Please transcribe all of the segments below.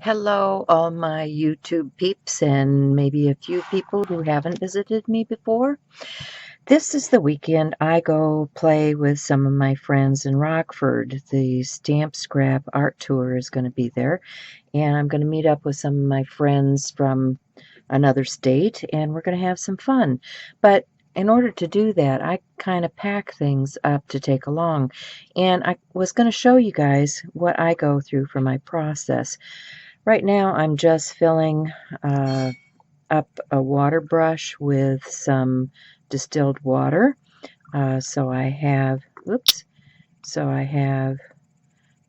Hello, all my YouTube peeps, and maybe a few people who haven't visited me before. This is the weekend I go play with some of my friends in Rockford. The Stamp Scrap Art Tour is going to be there, and I'm going to meet up with some of my friends from another state, and we're going to have some fun. But in order to do that, I kind of pack things up to take along, and I was going to show you guys what I go through for my process. Right now, I'm just filling up a water brush with some distilled water. So I have, oops, so I have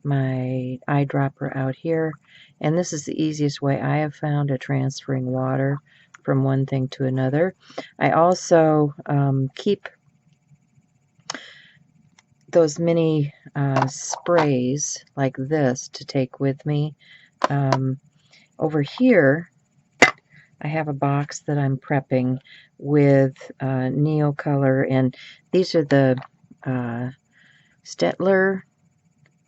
my eyedropper out here, and this is the easiest way I have found of transferring water from one thing to another. I also keep those mini sprays like this to take with me. Over here, I have a box that I'm prepping with Neocolor, and these are the Staedtler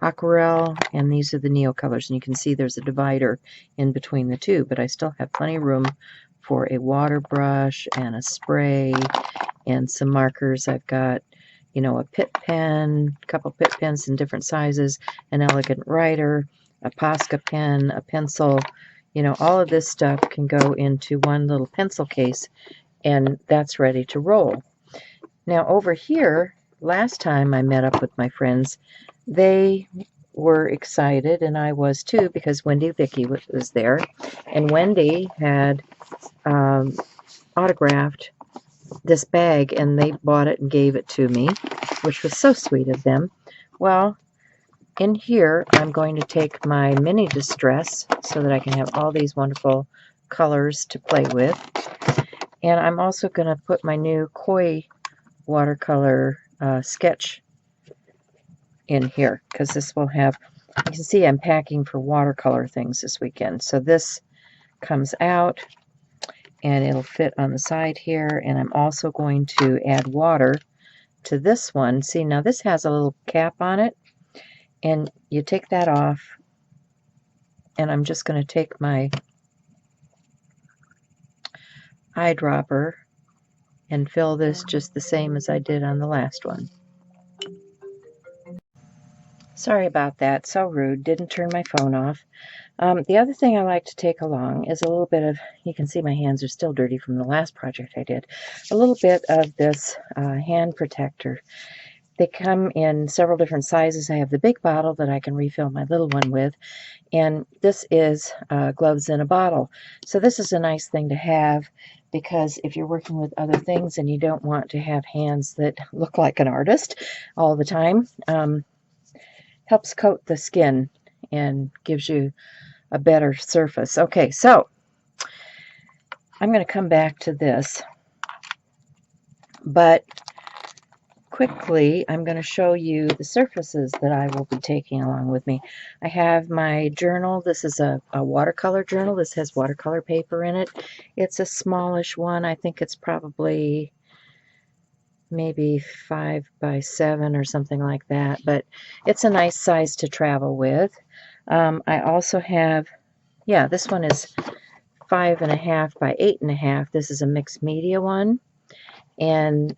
Aquarelle, and these are the Neocolors, and you can see there's a divider in between the two, but I still have plenty of room for a water brush and a spray and some markers. I've got, you know, a Pitt pen, a couple Pitt pens in different sizes, an Elegant Writer, a Posca pen, a pencil. You know, all of this stuff can go into one little pencil case, and that's ready to roll. Now over here, last time I met up with my friends, they were excited, and I was too, because Wendy Vicky was there, and Wendy had autographed this bag, and they bought it and gave it to me, which was so sweet of them. Well, in here, I'm going to take my mini distress so that I can have all these wonderful colors to play with. And I'm also going to put my new Koi watercolor sketch in here, because this will have, you can see I'm packing for watercolor things this weekend. So this comes out, and it'll fit on the side here, and I'm also going to add water to this one. See, now this has a little cap on it, and you take that off, and I'm just going to take my eyedropper and fill this just the same as I did on the last one. Sorry about that, so rude, didn't turn my phone off. The other thing I like to take along is a little bit of, you can see my hands are still dirty from the last project I did, a little bit of this hand protector. They come in several different sizes. I have the big bottle that I can refill my little one with, and this is gloves in a bottle. So this is a nice thing to have, because if you're working with other things and you don't want to have hands that look like an artist all the time, helps coat the skin and gives you a better surface. Okay, so I'm going to come back to this, but quickly I'm going to show you the surfaces that I will be taking along with me. I have my journal. This is a watercolor journal. This has watercolor paper in it. It's a smallish one. I think it's probably maybe 5 by 7 or something like that, but it's a nice size to travel with. I also have, yeah, this one is 5.5 by 8.5. This is a mixed media one, and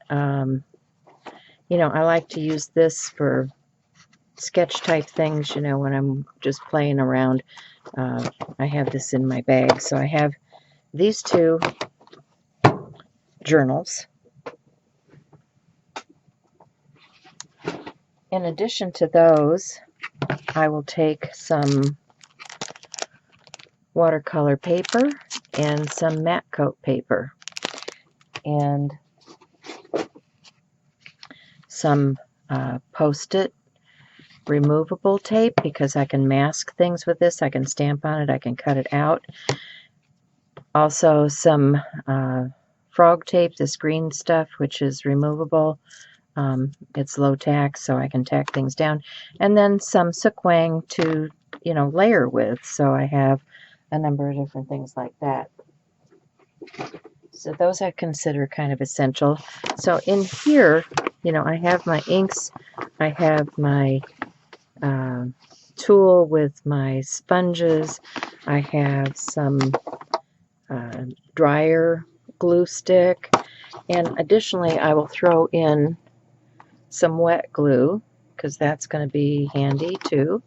you know, I like to use this for sketch type things, you know, when I'm just playing around. I have this in my bag. So I have these two journals. In addition to those, I will take some watercolor paper and some matte coat paper and some Post-it removable tape, because I can mask things with this. I can stamp on it, I can cut it out. Also some frog tape, this green stuff, which is removable. It's low tack, so I can tack things down. And then some Sookwang to, you know, layer with. So I have a number of different things like that. So those I consider kind of essential. So in here, you know, I have my inks, I have my tool with my sponges. I have some dryer glue stick, and additionally I will throw in some wet glue because that's going to be handy too.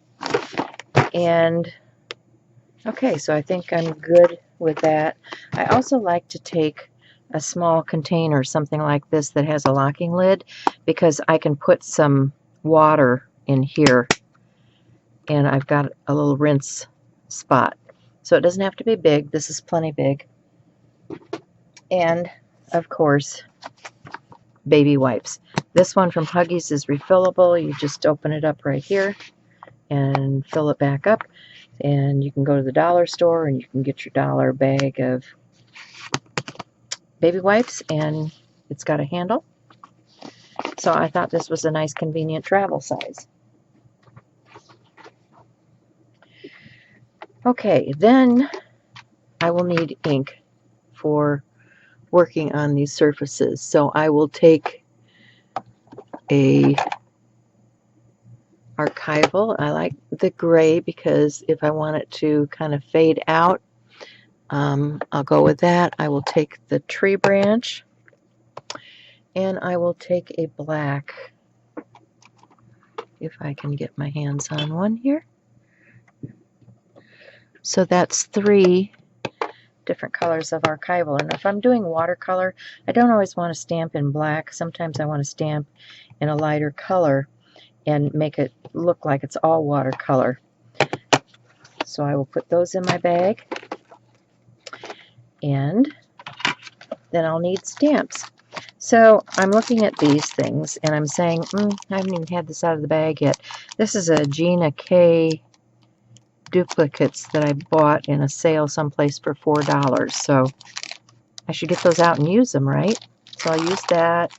And okay, so I think I'm good with that. I also like to take a small container, something like this that has a locking lid, because I can put some water in here, and I've got a little rinse spot. So it doesn't have to be big. This is plenty big. And of course, baby wipes. This one from Huggies is refillable. You just open it up right here and fill it back up. And you can go to the dollar store and you can get your dollar bag of baby wipes, and it's got a handle. So I thought this was a nice convenient travel size. Okay, then I will need ink for working on these surfaces. So I will take a archival. I like the gray because if I want it to kind of fade out, I'll go with that. I will take the tree branch, and I will take a black, if I can get my hands on one here. So that's 3 different colors of archival. And if I'm doing watercolor, I don't always want to stamp in black. Sometimes I want to stamp in a lighter color and make it look like it's all watercolor. So I will put those in my bag, and then I'll need stamps. So I'm looking at these things and I'm saying, I haven't even had this out of the bag yet. This is a Gina K duplicates that I bought in a sale someplace for $4. So I should get those out and use them, right? So I'll use that.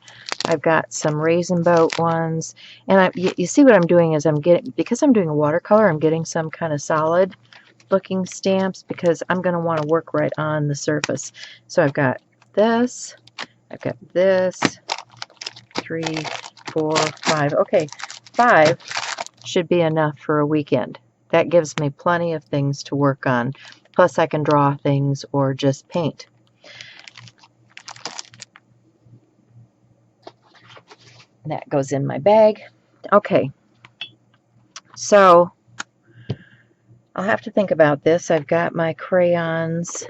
I've got some Raisin Boat ones. And you see what I'm doing is because I'm doing a watercolor, I'm getting some kind of solid looking stamps because I'm going to want to work right on the surface. So I've got this, I've got this, 3, 4, 5. Okay, 5 should be enough for a weekend. That gives me plenty of things to work on. Plus I can draw things or just paint. That goes in my bag. Okay, so I'll have to think about this. I've got my crayons,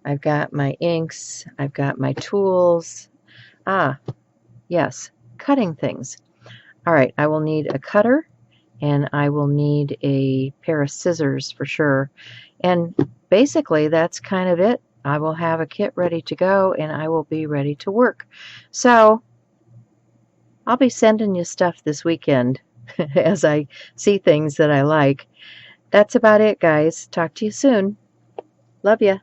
I've got my inks, I've got my tools. Yes, cutting things. All right, I will need a cutter, and I will need a pair of scissors for sure. And basically that's kind of it. I will have a kit ready to go, and I will be ready to work. So I'll be sending you stuff this weekend as I see things that I like. That's about it, guys. Talk to you soon. Love ya.